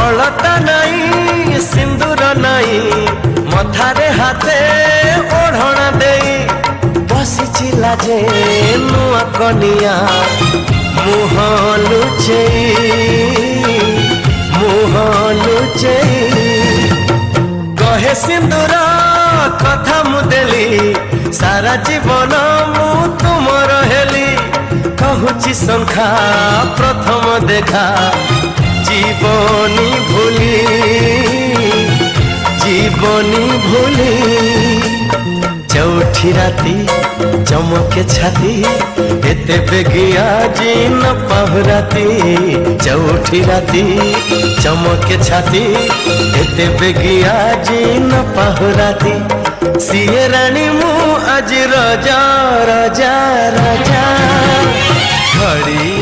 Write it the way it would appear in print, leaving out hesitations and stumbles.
अलता नहीं सिंदूर नहीं मथारे हाथे ओढ़ना दे बसी चिला जे नुआ कनिया मुह लुचे कहे सिंदूर कथा मुदेली सारा जीवन मु तुमर हेली कहूची संखा प्रथम देखा जीवनी भूली चौठी राती चमके छाती एते बेगिया जी न पाहुराती चौठी राती चमके छाती एते बेगिया जी न पाहुराती सिए रानी मु आज राजा राजा राजा घड़ी